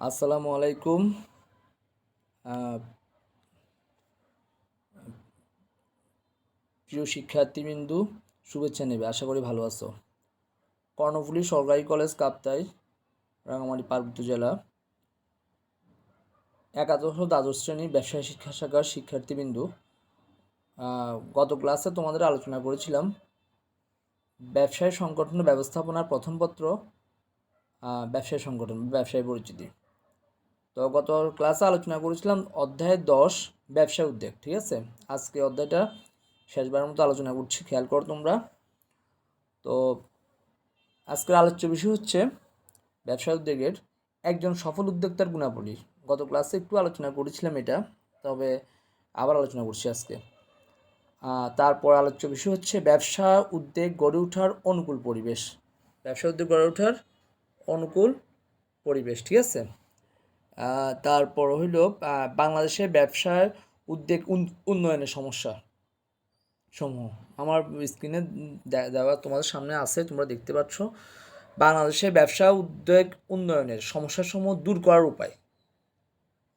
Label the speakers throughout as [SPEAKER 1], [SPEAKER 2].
[SPEAKER 1] আসসালামু আলাইকুম। আহ, প্রিয় শিক্ষার্থীবৃন্দু, শুভেচ্ছা নেবে, আশা করি ভালো আছো। কর্ণফুলী সরকারি কলেজ কাপ্তাই, রাঙামাটি পার্বত্য জেলা, একাদশ ও দ্বাদশ শ্রেণীর ব্যবসায় শিক্ষা শাখার শিক্ষার্থীবৃন্দু, গত ক্লাসে তোমাদের আলোচনা করেছিলাম ব্যবসায় সংগঠন ও ব্যবস্থাপনার প্রথম পত্র, ব্যবসায় সংগঠন, ব্যবসায় পরিচিতি। তো গত ক্লাসে আলোচনা করেছিলাম অধ্যায় 10 ব্যবসা উদ্যোগ। ঠিক আছে, আজকে অধ্যায়টা শেষবারের মতো আলোচনা করছি, খেয়াল করো তোমরা। তো আজকের আলোচ্য বিষয় হচ্ছে ব্যবসা উদ্যোগের একজন সফল উদ্যোক্তার গুণাবলী। গত ক্লাসে একটু আলোচনা করেছিলাম এটা, তবে আবার আলোচনা করছি আজকে। তারপর আলোচ্য বিষয় হচ্ছে ব্যবসা উদ্যোগ গড়ে ওঠার অনুকূল পরিবেশ। ব্যবসা উদ্যোগ গড়ে ওঠার অনুকূল পরিবেশ, ঠিক আছে। তারপর হইল বাংলাদেশে ব্যবসায় উদ্যোগ উন্নয়নের সমস্যা সমূহ। আমার স্ক্রিনে দেওয়া তোমাদের সামনে আছে, তোমরা দেখতে পাচ্ছ। বাংলাদেশে ব্যবসা উদ্যোগ উন্নয়নের সমস্যাসমূহ দূর করার উপায়।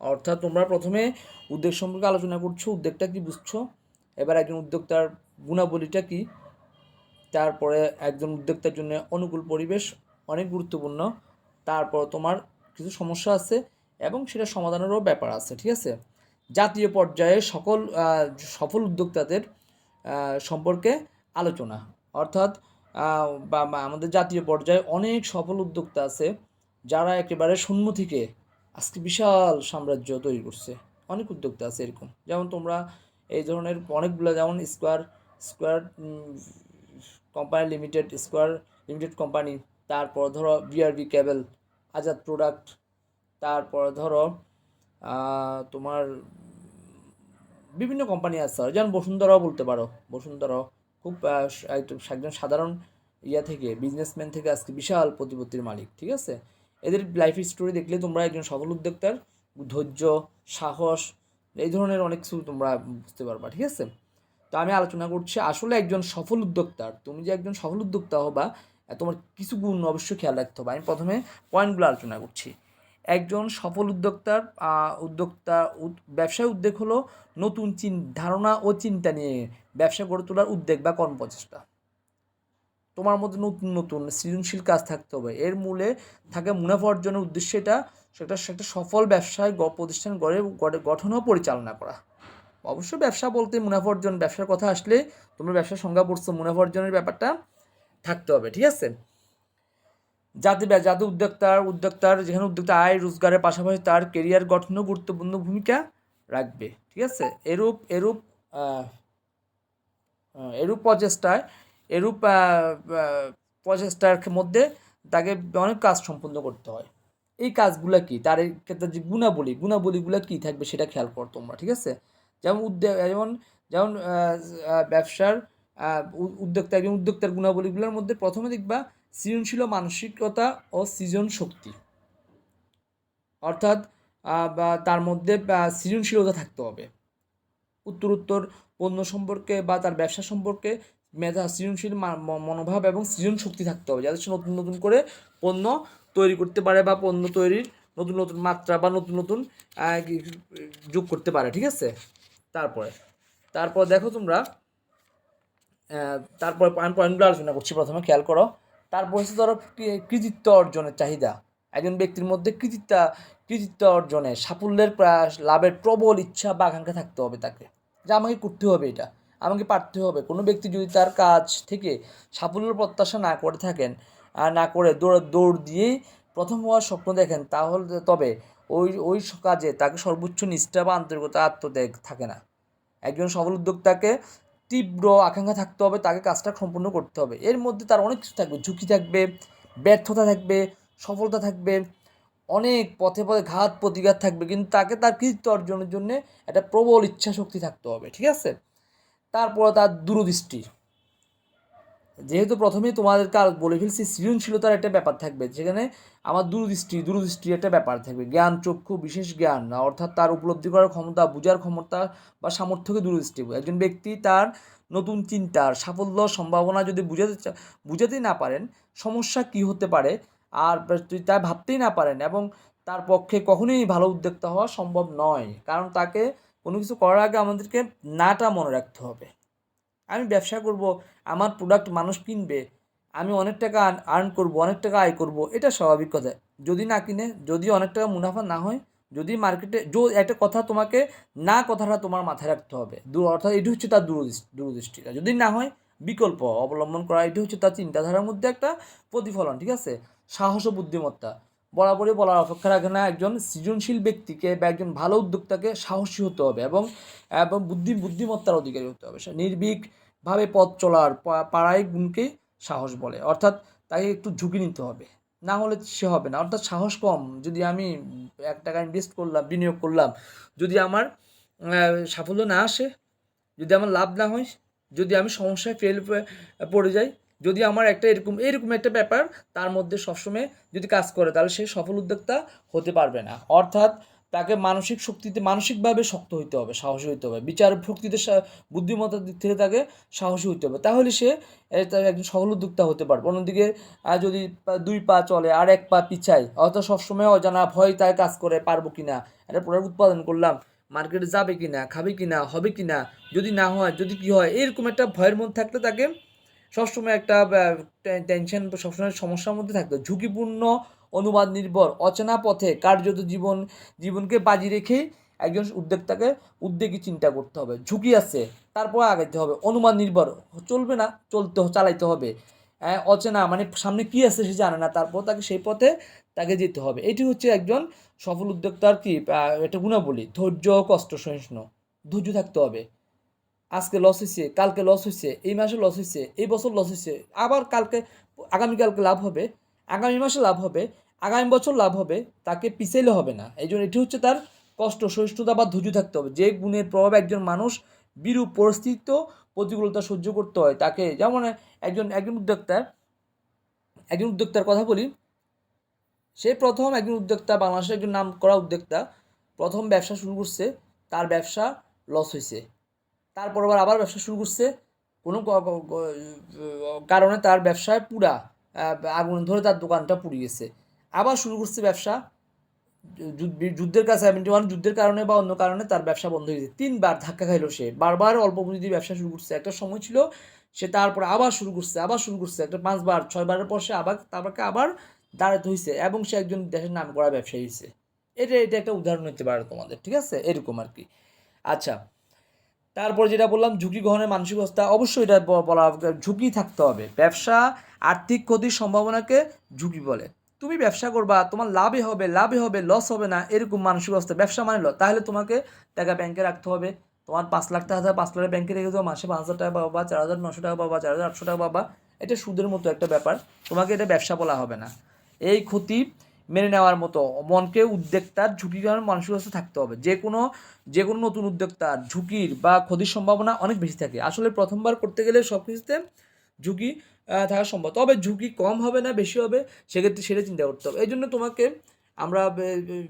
[SPEAKER 1] অর্থাৎ তোমরা প্রথমে উদ্যোগ সম্পর্কে আলোচনা করছো, উদ্যোগটা কি বুঝছো, এবার একজন উদ্যোক্তার গুণাবলীটা কি, তারপরে একজন উদ্যোক্তার জন্য অনুকূল পরিবেশ অনেক গুরুত্বপূর্ণ, তারপর তোমার কিছু সমস্যা আছে এবং সেটা সমাধানেরও ব্যাপার আছে। ঠিক আছে, জাতীয় পর্যায়ে সকল সফল উদ্যোক্তাদের সম্পর্কে আলোচনা। অর্থাৎ আমাদের জাতীয় পর্যায়ে অনেক সফল উদ্যোক্তা আছে যারা একেবারে শূন্য থেকে আজকে বিশাল সাম্রাজ্য তৈরি করছে। অনেক উদ্যোক্তা আছে এরকম, যেমন তোমরা এই ধরনের অনেকগুলো, যেমন square square company limited, square limited company, তারপর ধরো বিআরবি কেবল, আজাদ প্রোডাক্ট, তারপর ধরো তোমার বিভিন্ন কোম্পানি আছে, যেমন বসুন্ধরাও বলতে পারো। বসুন্ধরা খুব একজন সাধারণ থেকে, বিজনেসম্যান থেকে আজকে বিশাল প্রতিপত্তির মালিক। ঠিক আছে, এদের লাইফ স্টোরি দেখলে তোমরা একজন সফল উদ্যোক্তার ধৈর্য, সাহস, এই ধরনের অনেক কিছু তোমরা বুঝতে পারবা। ঠিক আছে, তো আমি আলোচনা করছি আসলে একজন সফল উদ্যোক্তার, তুমি যে একজন সফল উদ্যোক্তা হবা তোমার কিছু গুণ অবশ্যই খেয়াল রাখতে হবে। আমি প্রথমে পয়েন্টগুলো আলোচনা করছি। একজন সফল উদ্যোক্তা ব্যবসায় উদ্যোগ হলো নতুন ধারণা ও চিন্তা নিয়ে ব্যবসা গড়ে তোলার উদ্যোগ বা কর্মপ্রচেষ্টা। তোমার মধ্যে নতুন নতুন সৃজনশীল কাজ থাকতে হবে, এর মূলে থাকে মুনাফা অর্জনের উদ্দেশ্যে সেটা সফল ব্যবসায় প্রতিষ্ঠান গঠন ও পরিচালনা করা। অবশ্যই ব্যবসা বলতে মুনাফা অর্জন, ব্যবসার কথা আসলে তোমরা ব্যবসার সংজ্ঞা পড়ছো, মুনাফা অর্জনের ব্যাপারটা থাকতে হবে। ঠিক আছে, যাতে উদ্যোক্তার যেখানে উদ্যোক্তা আয় রোজগারের পাশাপাশি তার কেরিয়ার গঠনেও গুরুত্বপূর্ণ ভূমিকা রাখবে। ঠিক আছে, এরূপ এরূপ এরূপ প্রচেষ্টায় এরূপ প্রচেষ্টার মধ্যে তাকে অনেক কাজ সম্পন্ন করতে হয়। এই কাজগুলো কি, তার ক্ষেত্রে যে গুণাবলীগুলো কী থাকবে সেটা খেয়াল করো তোমরা। ঠিক আছে, যেমন যেমন যেমন ব্যবসার একজন উদ্যোক্তার গুণাবলীগুলোর মধ্যে প্রথমে দেখবা সৃজনশীল মানসিকতা ও সৃজন শক্তি। অর্থাৎ বা তার মধ্যে সৃজনশীলতা থাকতে হবে। উত্তর পণ্য সম্পর্কে বা তার ব্যবসা সম্পর্কে সৃজনশীল মনোভাব এবং সৃজন শক্তি থাকতে হবে, যাতে সে নতুন নতুন করে পণ্য তৈরি করতে পারে বা পণ্য তৈরির নতুন নতুন মাত্রা বা নতুন নতুন যোগ করতে পারে। ঠিক আছে, তারপর দেখো তোমরা, তারপরে পয়েন্টগুলো আলোচনা করছি। প্রথমে খেয়াল করো, তারপর হচ্ছে ধরো কৃতিত্ব অর্জনের চাহিদা। একজন ব্যক্তির মধ্যে কৃতিত্ব অর্জনে সাফল্যের লাভের প্রবল ইচ্ছা বা আকাঙ্ক্ষা থাকতে হবে তাকে, যে আমাকে করতে হবে, এটা আমাকে পারতে হবে। কোনো ব্যক্তি যদি তার কাজ থেকে সাফল্যের প্রত্যাশা না করে থাকেন, না করে দৌড় দিয়েই প্রথম হওয়ার স্বপ্ন দেখেন, তবে ওই কাজে তাকে সর্বোচ্চ নিষ্ঠা বা আন্তরিকতা আত্মত্যাগ থাকে না। একজন সফল উদ্যোক্তাকে তীব্র আকাঙ্ক্ষা থাকতে হবে, তাকে কাজটা সম্পূর্ণ করতে হবে। এর মধ্যে তার অনেক কিছু থাকবে, ঝুঁকি থাকবে, ব্যর্থতা থাকবে, সফলতা থাকবে, অনেক পথে পথে ঘাত প্রতিঘাত থাকবে, কিন্তু তাকে তার কৃতিত্ব অর্জনের জন্য একটা প্রবল ইচ্ছা শক্তি থাকতে হবে। ঠিক আছে, তারপর তার দূরদৃষ্টি। যেহেতু প্রথমেই তোমাদেরকে বলে ফেলছি, সৃজনশীলতার একটা ব্যাপার থাকবে, যেখানে আমার দূরদৃষ্টির একটা ব্যাপার থাকবে। জ্ঞান চক্ষু, বিশেষ জ্ঞান, অর্থাৎ তার উপলব্ধি করার ক্ষমতা, বোঝার ক্ষমতা বা সামর্থ্যকে দূরদৃষ্টি। একজন ব্যক্তি তার নতুন চিন্তার সাফল্য সম্ভাবনা যদি বুঝাতেই না পারেন সমস্যা কি হতে পারে, আর তা ভাবতেই না পারেন এবং তার পক্ষে কখনোই ভালো উদ্যোক্তা হওয়া সম্ভব নয়, কারণ তাকে কোনো কিছু করার আগে আমাদেরকে নাটা মনে রাখতে হবে। আমি ব্যবসা করব, আমার প্রোডাক্ট মানুষ কিনবে, আমি অনেক টাকা আর্ন করব, অনেক টাকা আয় করব, এটা স্বাভাবিক কথা। যদি না কিনে, যদি অনেক টাকা মুনাফা না হয়, যদি মার্কেটে একটা কথা তোমাকে না কথাটা তোমার মাথায় রাখতে হবে, অর্থাৎ এটি হচ্ছে তার দূরদৃষ্টিটা। যদি না হয় বিকল্প অবলম্বন করা, এটি হচ্ছে তার চিন্তাধারার মধ্যে একটা প্রতিফলন, ঠিক আছে। সাহস ও বুদ্ধিমত্তা বরাবরই বলার অপেক্ষা রাখে না। একজন সৃজনশীল ব্যক্তিকে বা একজন ভালো উদ্যোক্তাকে সাহসী হতে হবে এবং এবং বুদ্ধিমত্তার অধিকারী হতে হবে। সে নির্ভীকভাবে পথ চলার পাড়ায় গুণকে সাহস বলে, অর্থাৎ তাকে একটু ঝুঁকি নিতে হবে, না হলে সে হবে না। অর্থাৎ সাহস কম, যদি আমি 1 টাকা ইনভেস্ট করলাম, বিনিয়োগ করলাম, যদি আমার সাফল্য না আসে, যদি আমার লাভ না হয়, যদি আমি সমস্যায় পড়ে যাই, যদি আমার একটা এরকম একটা ব্যাপার তার মধ্যে সবসময় যদি কাজ করে, তাহলে সে সফল উদ্যোক্তা হতে পারবে না। অর্থাৎ তাকে মানসিকভাবে শক্ত হইতে হবে, সাহসী হইতে হবে, বিচার শক্তিতে বুদ্ধিমত্তার দিক থেকে তাকে সাহসী হইতে হবে, তাহলে সে তার একজন সফল উদ্যোক্তা হতে পারবে। অন্যদিকে যদি 2 পা চলে আর 1 পা পিছায়, অর্থাৎ সবসময় অজানা ভয় তার কাজ করে, পারবো কিনা, একটা প্রোডাক্ট উৎপাদন করলাম, মার্কেটে যাবে কিনা, খাবে কিনা, হবে কিনা, যদি না হয়, যদি কি হয়, এরকম একটা ভয়ের মধ্যে থাকলে তাকে সবসময় একটা টেনশন, সবসময় সমস্যার মধ্যে থাকতো। ঝুঁকিপূর্ণ, অনুবাদ নির্ভর, অচেনা পথে কার্যত জীবনকে বাজি রেখেই একজন উদ্যোক্তাকে উদ্যোগী চিন্তা করতে হবে। ঝুঁকি আছে, তারপর আগাইতে হবে। অনুমান নির্ভর চলবে না, চালাইতে হবে। অচেনা মানে সামনে কি আছে সে জানে না, তারপর তাকে সেই পথে তাকে যেতে হবে। এটি হচ্ছে একজন সফল উদ্যোক্তার কি একটা গুণাবলী। ধৈর্য, কষ্ট সহিষ্ণু, ধৈর্য থাকতে হবে। আজকে লস হয়েছে, কালকে লস হয়েছে, এই মাসে লস হয়েছে, এই বছর লস হয়েছে, আবার আগামীকালকে লাভ হবে, আগামী মাসে লাভ হবে, আগামী বছর লাভ হবে, তাকে পিছাইলে হবে না। এই জন্য এটি হচ্ছে তার কষ্ট সহিষ্ণুতা বা ধৈর্য থাকতে হবে। যে গুণের প্রভাবে একজন মানুষ বিরূপ পরিস্থিতিতেও প্রতিকূলতা সহ্য করতে হয় তাকে। যেমন একজন উদ্যোক্তার কথা বলি। সে প্রথম একজন উদ্যোক্তা, বাংলাদেশের একজন নাম করা উদ্যোক্তা, প্রথম ব্যবসা শুরু করছে, তার ব্যবসা লস হয়েছে, তারপর আবার ব্যবসা শুরু করছে, কোনো কারণে তার ব্যবসায় পুরা আগুন ধরে তার দোকানটা পুড়ে গেছে। আবার শুরু করছে ব্যবসা, যুদ্ধের কাছে 71 যুদ্ধের কারণে বা অন্য কারণে তার ব্যবসা বন্ধ হয়ে গেছে। 3বার ধাক্কা খাইলো সে, বারবার অল্প পুঁজি দিয়ে ব্যবসা শুরু করছে। একটা সময় ছিল সে তারপর আবার শুরু করছে একটা 5বার 6বারের পর সে আবার দাঁড়াতে হয়েছে এবং সে একজন দেশের নাম করা ব্যবসায়ী হয়েছে। এটা একটা উদাহরণ হতে পারে তোমাদের, ঠিক আছে, এরকম আর কি। আচ্ছা, তারপর যেটা বললাম, ঝুঁকি গ্রহণের মানসিক অবস্থা, অবশ্যই এটা বলা, ঝুঁকি থাকতে হবে। ব্যবসা আর্থিক ক্ষতির সম্ভাবনাকে ঝুঁকি বলে। তুমি ব্যবসা করবা, তোমার লাভে হবে, লস হবে না, এরকম মানসিক অবস্থা। ব্যবসা মানে তাহলে তোমাকে টাকা ব্যাংকে রাখতে হবে। তোমার 5 লাখ টাকা, 5 লাখ ব্যাংকে রেখে দেবো, মাসে 5,000 টাকা পাবা, 4,900 টাকা পাবা, 4,800 টাকা পাবা, এটা সুদের মতো একটা ব্যাপার। তোমাকে এটা ব্যবসা বলা হবে না। এই ক্ষতি মেনে নেওয়ার মতো মনকে উদ্যোক্তার ঝুঁকি কারণ মানসিকতা থাকতে হবে। যে কোনো নতুন উদ্যোক্তার ঝুঁকির বা ক্ষতির সম্ভাবনা অনেক বেশি থাকে। আসলে প্রথমবার করতে গেলে সব কিছুতে ঝুঁকি থাকা সম্ভব, তবে ঝুঁকি কম হবে না বেশি হবে, সেক্ষেত্রে সেটা চিন্তা করতে হবে। এই জন্য তোমাকে আমরা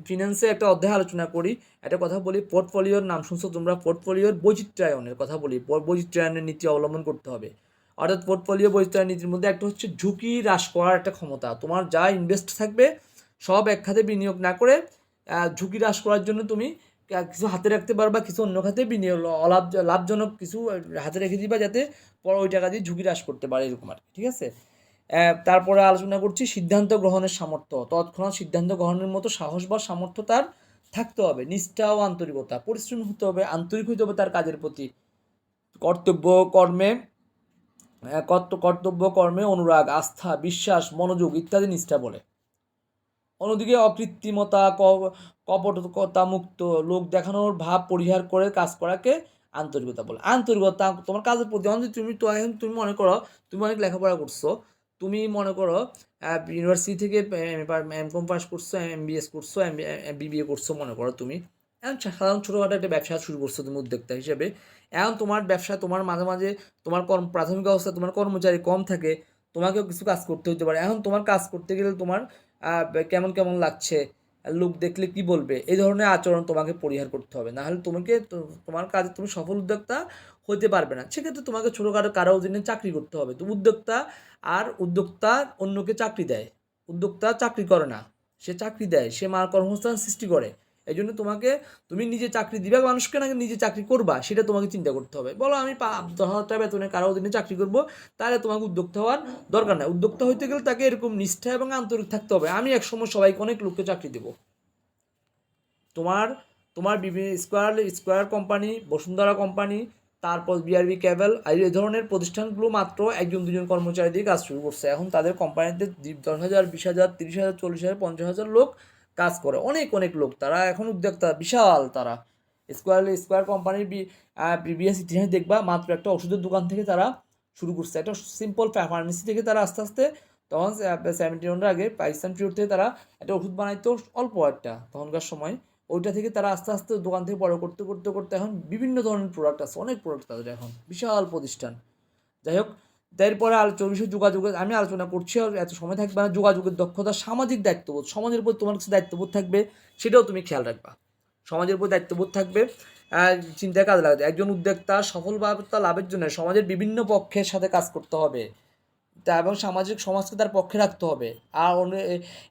[SPEAKER 1] ফিনান্সে একটা অধ্যায় আলোচনা করি, একটা কথা বলি, পোর্টফোলিওর নাম শুনছো তোমরা, পোর্টফোলিওর বৈচিত্র্যায়নের কথা বলি। বৈচিত্র্যায়নের নীতি অবলম্বন করতে হবে। অর্থাৎ পোর্টফোলিও বৈচিত্র্যায়ন নীতির মধ্যে একটা হচ্ছে ঝুঁকি হ্রাস করার একটা ক্ষমতা। তোমার যা ইনভেস্ট থাকবে সব এক খাতে বিনিয়োগ না করে ঝুঁকি হ্রাস করার জন্য তুমি কিছু হাতে রাখতে পারবা, কিছু অন্য খাতে বিনিয়োগ লাভজনক কিছু হাতে রেখে দিবা, যাতে পরে ওই টাকা দিয়ে ঝুঁকি হ্রাস করতে পারে, এরকম আর কি, ঠিক আছে। তারপরে আলোচনা করছি সিদ্ধান্ত গ্রহণের সামর্থ্য। তৎক্ষণাৎ সিদ্ধান্ত গ্রহণের মতো সাহস বা সামর্থ্য তার থাকতে হবে। নিষ্ঠা ও আন্তরিকতা, পরিশ্রম হতে হবে, আন্তরিক হতে হবে তার কাজের প্রতি। কর্তব্য কর্মে অনুরাগ, আস্থা, বিশ্বাস, মনোযোগ ইত্যাদি নিষ্ঠা বলে। অন্যদিকে অকৃত্রিমতা, কপটতা মুক্ত, লোক দেখানোর ভাব পরিহার করে কাজ করাকে আন্তরিকতা বলে। আন্তরিকতা তোমার কাজের প্রতি। যদি তুমি মনে করো তুমি অনেক লেখাপড়া করছো, তুমি মনে করো ইউনিভার্সিটি থেকে এমকম পাস করছো, এমবিএস করছো, বিবিএ করছো, মনে করো তুমি এখন সাধারণ ছোটোখাটো একটা ব্যবসা শুরু করছো তুমি উদ্যোক্তা হিসেবে। এখন তোমার ব্যবসা, তোমার মাঝে মাঝে তোমার প্রাথমিক অবস্থায় তোমার কর্মচারী কম থাকে, তোমাকেও কিছু কাজ করতে হতে পারে। এখন তোমার কাজ করতে গেলে তোমার কেমন কেমন লাগছে, লোক দেখলে কি বলবে, এই ধরনের আচরণ তোমাকে পরিহার করতে হবে, নাহলে তোমার কাজে তুমি সফল উদ্যোক্তা হতে পারবে না। সেক্ষেত্রে তোমাকে ছোটোখাটো কারো অধীনে চাকরি করতে হবে। তো উদ্যোক্তা অন্যকে চাকরি দেয়, উদ্যোক্তা চাকরি করে না। সে চাকরি দেয়, সে কর্মসংস্থান সৃষ্টি করে। এই জন্য তুমি নিজে চাকরি দিবা মানুষকে, নাকি নিজে চাকরি করবা, সেটা তোমাকে চিন্তা করতে হবে। বলো আমি 10,000 টাকা বেতনে কারো অধীনে চাকরি করবো, তাহলে তোমাকে উদ্যোক্তা হওয়ার দরকার নাই। উদ্যোক্তা হইতে গেলে তাকে এরকম নিষ্ঠা এবং আন্তরিক থাকতে হবে। আমি একসময় সবাইকে, অনেক লোককে চাকরি দেবো। তোমার তোমার বিভিন্ন স্কোয়ার কোম্পানি, বসুন্ধরা কোম্পানি, তারপর বিআরবি কেবল, এই ধরনের প্রতিষ্ঠানগুলো মাত্র 1-2 জন কর্মচারী দিয়ে কাজ শুরু করছে। এখন তাদের কোম্পানিতে 10,000, 20,000, 30,000, 40,000, 50,000 লোক কাজ করে। অনেক অনেক লোক, তারা এখন উদ্যোক্তা বিশাল। তারা স্কোয়ার কোম্পানির প্রিভিয়াস ইতিহাস দেখবা, মাত্র একটা ওষুধের দোকান থেকে তারা শুরু করছে, একটা সিম্পল ফার্মেসি থেকে তারা আস্তে আস্তে, তখন 71 আগে পাকিস্তান পিরিয়ড থেকে তারা একটা ওষুধ বানাইতো, অল্প একটা তখনকার সময়। ওইটা থেকে তারা আস্তে আস্তে দোকান থেকে বড় করতে করতে করতে এখন বিভিন্ন ধরনের প্রোডাক্ট আছে, অনেক প্রোডাক্ট তাদের এখন, বিশাল প্রতিষ্ঠান। যাই হোক, তারপরে বিষয়ে যোগাযোগের আমি আলোচনা করছি, আর এত সময় থাকবে না। যোগাযোগের দক্ষতা, সামাজিক দায়িত্ববোধ, সমাজের উপর তোমার কাছে দায়িত্ববোধ থাকবে, সেটাও তুমি খেয়াল রাখবা। সমাজের উপর দায়িত্ববোধ থাকবে, চিন্তায় কাজে লাগাতে। একজন উদ্যোক্তা সফলতা লাভের জন্য সমাজের বিভিন্ন পক্ষের সাথে কাজ করতে হবে, তা এবং সমাজকে তার পক্ষে রাখতে হবে। আর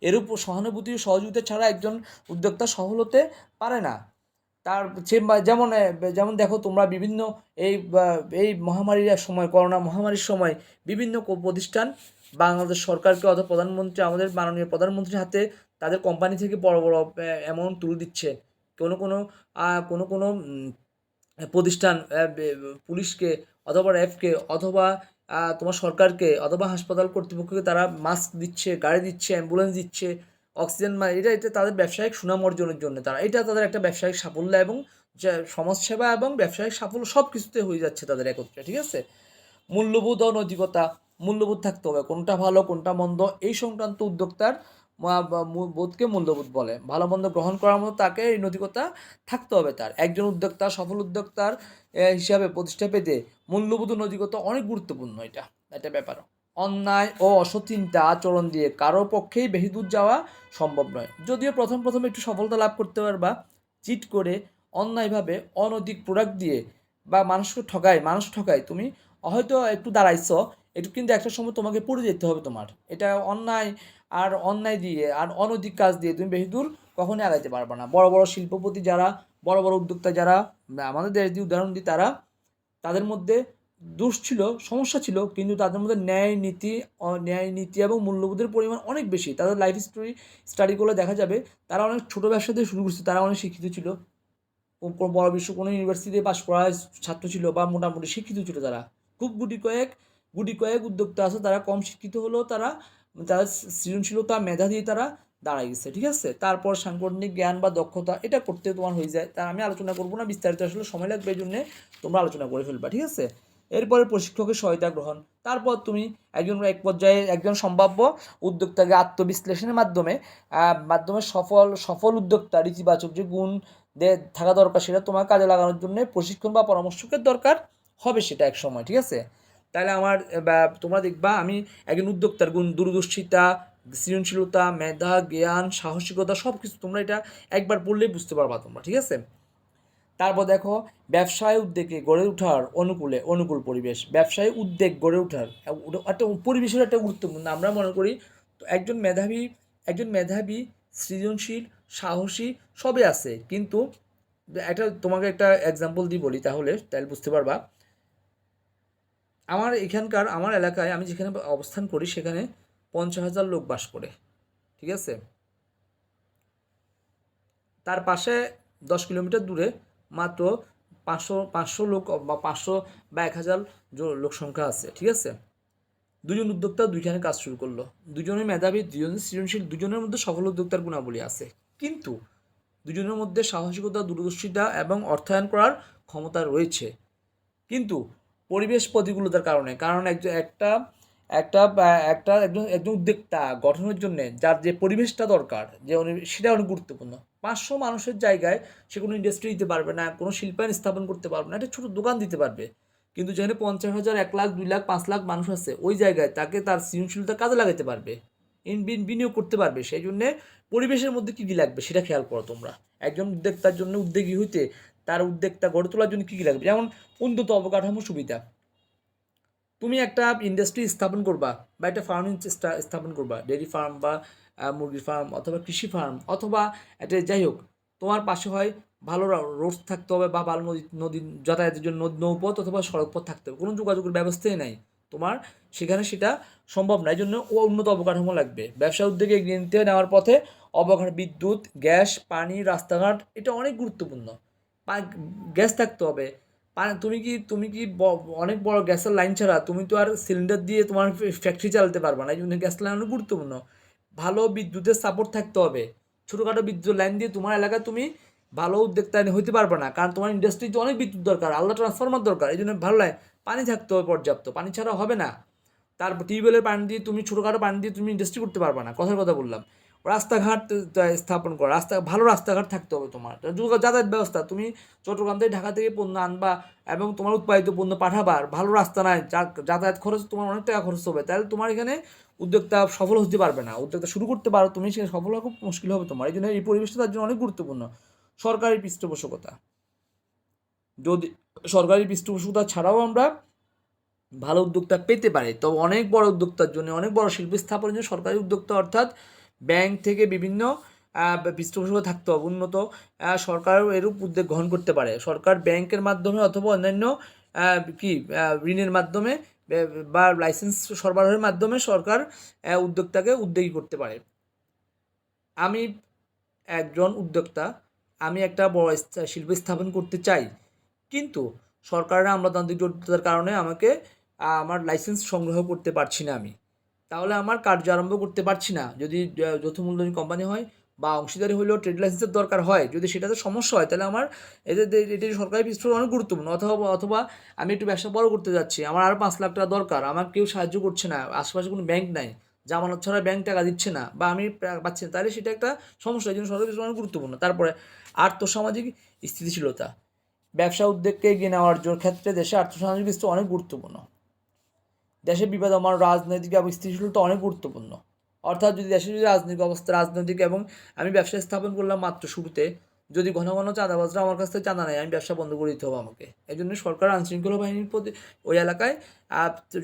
[SPEAKER 1] এর উপর সহানুভূতি ও সহযোগিতা ছাড়া একজন উদ্যোক্তা সফল হতে পারে না। তার যেমন যেমন দেখো তোমরা বিভিন্ন এই মহামারীর সময়, করোনা মহামারীর সময় বিভিন্ন প্রতিষ্ঠান বাংলাদেশ সরকারকে অথবা প্রধানমন্ত্রী, আমাদের মাননীয় প্রধানমন্ত্রীর হাতে তাদের কোম্পানি থেকে বড় বড় অ্যামাউন্ট তুলে দিচ্ছে। কোনো কোনো কোনো কোনো প্রতিষ্ঠান পুলিশকে অথবা র্যাবকে অথবা তোমার সরকারকে অথবা হাসপাতাল কর্তৃপক্ষকে তারা মাস্ক দিচ্ছে, গাড়ি দিচ্ছে, অ্যাম্বুলেন্স দিচ্ছে, অক্সিজেন। এটা তাদের ব্যবসায়িক সুনাম অর্জনের জন্য, এটা তাদের একটা ব্যবসায়িক সাফল্য এবং সমাজসেবা এবং ব্যবসায়িক সাফল্য সব কিছুতে হয়ে যাচ্ছে তাদের একত্রে। ঠিক আছে। মূল্যবোধ ও নৈতিকতা, মূল্যবোধ থাকতে হবে, কোনটা ভালো কোনটা মন্দ এই সংক্রান্ত উদ্যোক্তার বোধকে মূল্যবোধ বলে। ভালো মন্দ গ্রহণ করার মতো তাকে এই নৈতিকতা থাকতে হবে। তার একজন উদ্যোক্তা, সফল উদ্যোক্তার হিসাবে প্রতিষ্ঠা পেতে মূল্যবোধ ও নৈতিকতা অনেক গুরুত্বপূর্ণ। এটা একটা ব্যাপার। অন্যায় ও অসচিন্তা আচরণ দিয়ে কারো পক্ষেই বেশি দূর যাওয়া সম্ভব নয়। যদিও প্রথম একটু সফলতা লাভ করতে পারবা, চিট করে, অন্যায়ভাবে, অনৈতিক প্রোডাক্ট দিয়ে বা মানুষ ঠকায়, তুমি হয়তো একটু দাঁড়াইছো একটু, কিন্তু একটা সময় তোমাকে পড়ে যেতে হবে। তোমার এটা অন্যায় দিয়ে আর অনৈতিক কাজ দিয়ে তুমি বেশি দূর কখনোই আগাইতে পারবে না। বড় বড় শিল্পপতি যারা, বড় বড় উদ্যোক্তা যারা, আমাদের দেশ দিয়ে উদাহরণ দিই, তাদের মধ্যে দোষ ছিল, সমস্যা ছিল, কিন্তু তাদের মধ্যে ন্যায় নীতি এবং মূল্যবোধের পরিমাণ অনেক বেশি। তাদের লাইফ স্টাডি করলে দেখা যাবে তারা অনেক ছোটো ব্যবসা দিয়ে শুরু করছে, তারা অনেক শিক্ষিত ছিল, বড় বিশ্ব কোনো ইউনিভার্সিটিতে পাশ করা ছাত্র ছিল বা মোটামুটি শিক্ষিত ছিল। তারা খুব গুটি কয়েক উদ্যোক্তা আছে, তারা কম শিক্ষিত হলেও তাদের সৃজনশীলতা, মেধা দিয়ে তারা দাঁড়ায় গেছে। ঠিক আছে। তারপর সাংগঠনিক জ্ঞান বা দক্ষতা, এটা করতে তোমার হয়ে যায়। তা আমি আলোচনা করবো না বিস্তারিত, আসলে সময় লাগবে, এই জন্যে তোমরা আলোচনা করে ফেলবা। ঠিক আছে। এরপরে প্রশিক্ষকের সহায়তা গ্রহণ। তারপর তুমি এক পর্যায়ে একজন সম্ভাব্য উদ্যোক্তাকে আত্মবিশ্লেষণের মাধ্যমে সফল উদ্যোক্তার ইতিবাচক যে গুণ থাকা দরকার, সেটা তোমার কাজে লাগানোর জন্য প্রশিক্ষণ বা পরামর্শকের দরকার হবে সেটা এক সময়। ঠিক আছে। তাহলে তোমরা দেখবা আমি একজন উদ্যোক্তার গুণ, দূরদর্শিতা, সৃজনশীলতা, মেধা, জ্ঞান, সাহসিকতা, সব কিছু তোমরা এটা একবার পড়লেই বুঝতে পারবা তোমরা। ঠিক আছে। তারপর দেখো ব্যবসায় উদ্যোগে গড়ে ওঠার অনুকূল পরিবেশ। ব্যবসায় উদ্যোগ গড়ে ওঠার একটা পরিবেশের একটা গুরুত্বপূর্ণ। আমরা মনে করি একজন মেধাবী, সৃজনশীল, সাহসী সবই আছে, কিন্তু তোমাকে একটা এক্সাম্পল দিয়ে বলি, তাহলে বুঝতে পারবা। আমার এলাকায়, আমি যেখানে অবস্থান করি, সেখানে 50,000 লোক বাস করে। ঠিক আছে। তার পাশে 10 কিলোমিটার দূরে মাত্র 500 লোক বা 500 বা 1,000 লোক সংখ্যা আছে। ঠিক আছে। দুজন উদ্যোক্তা দুইখানে কাজ শুরু করলো, দুজনের মেধাবী, দুজনের সৃজনশীল, দুজনের মধ্যে সফল উদ্যোক্তার গুণাবলী আছে, কিন্তু দুজনের মধ্যে সাহসিকতা, দূরদর্শিতা এবং অর্থায়ন করার ক্ষমতা রয়েছে। কিন্তু পরিবেশ প্রতিকূলতার কারণে একজন উদ্যোক্তা গঠনের জন্য যার যে পরিবেশটা দরকার, সেটা অনেক গুরুত্বপূর্ণ। 500 মানুষের জায়গায় সে কোনো ইন্ডাস্ট্রি দিতে পারবে না, কোনো শিল্পায়ন স্থাপন করতে পারবে না, একটা ছোটো দোকান দিতে পারবে। কিন্তু যেখানে 50,000, 1 লাখ, 2 লাখ, 5 লাখ মানুষ আছে, ওই জায়গায় তাকে তার সৃজনশীলতা কাজে লাগাতে পারবে, বিনিয়োগ করতে পারবে। সেই জন্যে পরিবেশের মধ্যে কী কী লাগবে সেটা খেয়াল করো তোমরা। একজন উদ্যোক্তার জন্য, উদ্যোগী হইতে, তার উদ্যোগটা গড়ে তোলার জন্য কী কী লাগবে, যেমন উন্নত অবকাঠামো সুবিধা। তুমি একটা ইন্ডাস্ট্রি স্থাপন করবা বা একটা ফার্মিং স্থাপন করবা, ডেয়ারি ফার্ম বা মুরগির ফার্ম অথবা কৃষি ফার্ম অথবা একটা যাই হোক, তোমার পাশে হয় ভালো রোড থাকতে হবে বা ভালো নদী যাতায়াতের জন্য নৌপথ অথবা সড়কপথ থাকতে হবে, কোনো যোগাযোগের ব্যবস্থাই নাই তোমার সেখানে, সেটা সম্ভব না। এই জন্য উন্নত অবকাঠামো লাগবে। ব্যবসা উদ্যোগে এগিয়ে নিতে নেওয়ার পথে অবকাঠামো, বিদ্যুৎ, গ্যাস, পানি, রাস্তাঘাট এটা অনেক গুরুত্বপূর্ণ। গ্যাস থাকতে হবে। তুমি কি অনেক বড় গ্যাসের লাইন ছাড়া তুমি তো আর সিলিন্ডার দিয়ে তোমার ফ্যাক্টরি চালাতে পারবে না, এই জন্য গ্যাস লাইন অনেক গুরুত্বপূর্ণ। ভালো বিদ্যুতের সাপোর্ট থাকতে হবে। ছোটোখাটো বিদ্যুৎ লাইন দিয়ে তোমার এলাকায় তুমি ভালো উদ্যোক্তা হইতে পারবে না, কারণ তোমার ইন্ডাস্ট্রিতে অনেক বিদ্যুৎ দরকার, আলাদা ট্রান্সফরমার দরকার, এই জন্য ভালো লাগে। পানি থাকতে হবে পর্যাপ্ত, পানি ছাড়া হবে না। তারপর টিউবওয়েলের পানি দিয়ে তুমি ছোটোখাটো পানি দিয়ে তুমি ইন্ডাস্ট্রি করতে পারবে না, কথার কথা বললাম। রাস্তাঘাট স্থাপন করা, ভালো রাস্তাঘাট থাকতে হবে তোমার। যাতায়াত ব্যবস্থা, তুমি চট্টগ্রাম থেকে ঢাকা থেকে পণ্য আনবা এবং তোমার উৎপাদিত পণ্য পাঠাবার, ভালো রাস্তা নাই, যাতায়াত খরচ তোমার অনেক টাকা খরচ হবে, তাহলে তোমার এখানে উদ্যোক্তা সফল হতে পারবে না। উদ্যোক্তা শুরু করতে পারো তুমি, সেখানে সফল হওয়া খুব মুশকিল হবে তোমার। এই জন্য এই পরিবেশটা তার জন্য অনেক গুরুত্বপূর্ণ। সরকারি পৃষ্ঠপোষকতা, যদি সরকারি পৃষ্ঠপোষকতা ছাড়াও আমরা ভালো উদ্যোক্তা পেতে পারে, তবে অনেক বড় উদ্যোক্তার জন্য, অনেক বড় শিল্প স্থাপনের জন্য সরকারি উদ্যোক্তা অর্থাৎ ব্যাংক থেকে বিভিন্ন পৃষ্ঠপোষকতা থাকতে হবে। উন্নত সরকারও এরূপ উদ্যোগ গ্রহণ করতে পারে। সরকার ব্যাংকের মাধ্যমে অথবা অন্যান্য ঋণের মাধ্যমে বা লাইসেন্স সরবরাহের মাধ্যমে সরকার উদ্যোক্তাকে উদ্যোগী করতে পারে। আমি একজন উদ্যোক্তা, আমি একটা বড় শিল্প স্থাপন করতে চাই, কিন্তু সরকারের আমলাতান্ত্রিক জটিলতার কারণে আমাকে আমার লাইসেন্স সংগ্রহ করতে পারছি না আমি, তাহলে আমার কার্য আরম্ভ করতে পারছি না। যদি যৌথ মূলধনী কোম্পানি হয় বা অংশীদারি হলেও ট্রেড লাইসেন্সের দরকার হয়, যদি সেটাতে সমস্যা হয় তাহলে আমার এটি সরকারি পৃষ্ঠপোষকতা অনেক গুরুত্বপূর্ণ। অথবা আমি একটু ব্যবসা বড় করতে যাচ্ছি, আমার আরও 5 লাখ টাকা দরকার, আমার কেউ সাহায্য করছে না, আশেপাশে কোনো ব্যাংক নাই, জামানত ছাড়া ব্যাংক টাকা দিচ্ছে না বা আমি পাচ্ছি না, তাহলে সেটা একটা সমস্যা। এই জন্য সরকারি পৃষ্ঠপোষকতা অনেক গুরুত্বপূর্ণ। তারপরে আর্থসামাজিক স্থিতিশীলতা, ব্যবসা উদ্যোগকে এগিয়ে নেওয়ার ক্ষেত্রে দেশে আর্থসামাজিক স্থিতি অনেক গুরুত্বপূর্ণ। দেশের বিবাদমান রাজনৈতিক এবং স্থিতিশীলতা অনেক গুরুত্বপূর্ণ। অর্থাৎ যদি দেশের যদি রাজনৈতিক এবং আমি ব্যবসা স্থাপন করলাম মাত্র শুরুতে, যদি ঘন ঘন চাঁদাবাজরা আমার কাছ থেকে চাঁদা নেয়, আমি ব্যবসা বন্ধ করে দিতে হবে আমাকে। এই জন্য সরকার আইনশৃঙ্খলা বাহিনীর প্রতি ওই এলাকায়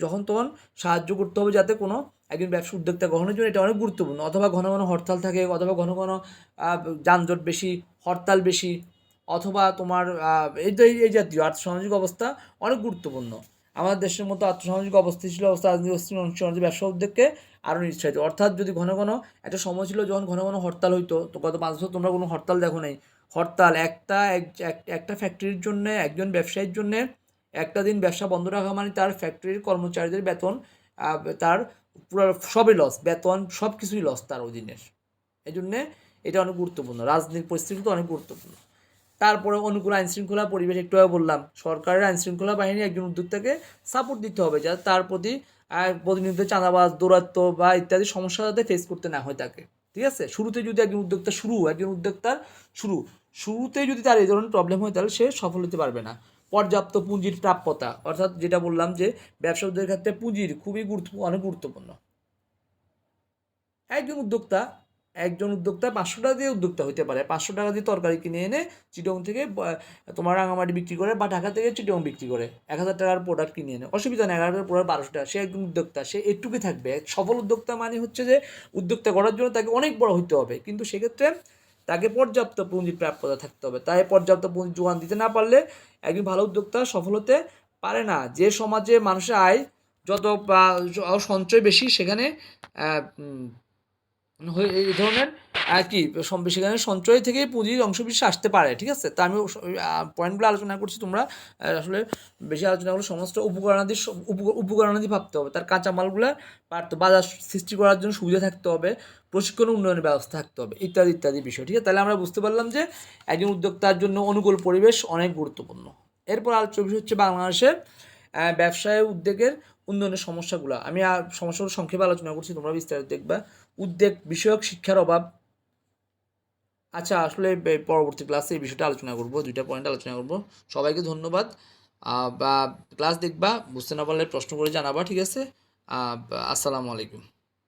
[SPEAKER 1] যখন তখন সাহায্য করতে হবে, যাতে কোনো একজন ব্যবসা উদ্যোক্তা গ্রহণের জন্য এটা অনেক গুরুত্বপূর্ণ। অথবা ঘন ঘন হরতাল থাকে, অথবা ঘন ঘন যানজট বেশি, হরতাল বেশি, অথবা তোমার এই জাতীয় আর্থসামাজিক অবস্থা অনেক গুরুত্বপূর্ণ। আমাদের দেশের মতো আর্থসামাজিক অবস্থিতিশীল অবস্থা রাজনৈতিক ব্যবসা উদ্যোগকে আরও নিরুৎসাহিত। অর্থাৎ যদি ঘন ঘন একটা সময় ছিল যখন ঘন ঘন হরতাল হইতো, তো গত 5 বছর তোমরা কোনো হরতাল দেখো নাই। হরতাল একটা ফ্যাক্টরির জন্য, একজন ব্যবসায়ীর জন্য একটা দিন ব্যবসা বন্ধ রাখা মানে তার ফ্যাক্টরির কর্মচারীদের বেতন, তার পুরো সবই লস, বেতন সব কিছুই লস তার অধীনের। এই জন্যে এটা অনেক গুরুত্বপূর্ণ, রাজনৈতিক পরিস্থিতি তো অনেক গুরুত্বপূর্ণ। তারপরে অনুকূল আইনশৃঙ্খলা পরিবেশ, একটু আগে বললাম সরকারের আইনশৃঙ্খলা বাহিনী একজন উদ্যোক্তাকে সাপোর্ট দিতে হবে, যাতে তার প্রতি প্রতিনিধিত্ব, চাঁদাবাজ, দৌরাত্ম বা ইত্যাদি সমস্যা যাতে ফেস করতে না হয় তাকে। ঠিক আছে, শুরুতে যদি একজন উদ্যোক্তার শুরুতেই যদি তার এই ধরনের প্রবলেম হয়, তাহলে সে সফল হতে পারবে না। পর্যাপ্ত পুঁজির প্রাপ্যতা, অর্থাৎ যেটা বললাম যে ব্যবসা উদ্যোগের ক্ষেত্রে পুঁজির খুবই অনেক গুরুত্বপূর্ণ। একজন উদ্যোক্তা 500 টাকা দিয়ে উদ্যোক্তা হতে পারে। 500 টাকা দিয়ে তরকারি কিনে এনে চিটং থেকে তোমার রাঙামাটি বিক্রি করে বা ঢাকা থেকে চিটং বিক্রি করে 1000 টাকার প্রোডাক্ট কিনে এনে, অসুবিধা নেই। 1000 টাকার প্রোডাক্ট 1200 টাকা, সে একজন উদ্যোক্তা, সে এটুকুই থাকবে। সফল উদ্যোক্তা মানে হচ্ছে যে উদ্যোক্তা করার জন্য তাকে অনেক বড় হতে হবে, কিন্তু সেক্ষেত্রে তাকে পর্যাপ্ত পুঁজির প্রাপ্যতা থাকতে হবে। তাই পর্যাপ্ত পুঁজি যোগান দিতে না পারলে একজন ভালো উদ্যোক্তা সফল হতে পারে না। যে সমাজে মানুষের আয় যত সঞ্চয় বেশি, সেখানে এই ধরনের কি সেখানে সঞ্চয় থেকে পুঁজির অংশ বেশি আসতে পারে। ঠিক আছে, তা আমি পয়েন্টগুলো আলোচনা করছি, তোমরা আসলে বেশি আলোচনা করলে সমস্ত উপকরণাদি ভাবতে হবে। তার কাঁচামালগুলো বাজার সৃষ্টি করার জন্য সুবিধা থাকতে হবে, প্রশিক্ষণ উন্নয়নের ব্যবস্থা থাকতে হবে, ইত্যাদি ইত্যাদি বিষয়। ঠিক আছে, তাহলে আমরা বুঝতে পারলাম যে একজন উদ্যোক্তার জন্য অনুকূল পরিবেশ অনেক গুরুত্বপূর্ণ। এরপর আলোচ্য বিষয় হচ্ছে বাংলাদেশের ব্যবসায় উদ্যোগের উন্নয়নের সমস্যাগুলো। আমি সমস্যাগুলো সংক্ষেপে আলোচনা করছি, তোমরা বিস্তারিত দেখবা। উদ্যোগ বিষয়ক শিক্ষার অভাব। আচ্ছা, আসলে পরবর্তী ক্লাসে এই বিষয়টা আলোচনা করব, 2টা পয়েন্ট আলোচনা করব। সবাইকে ধন্যবাদ। বা ক্লাস দেখবা, বুঝতে না পারলে প্রশ্ন করে জানাবা। ঠিক আছে, আসসালামু আলাইকুম।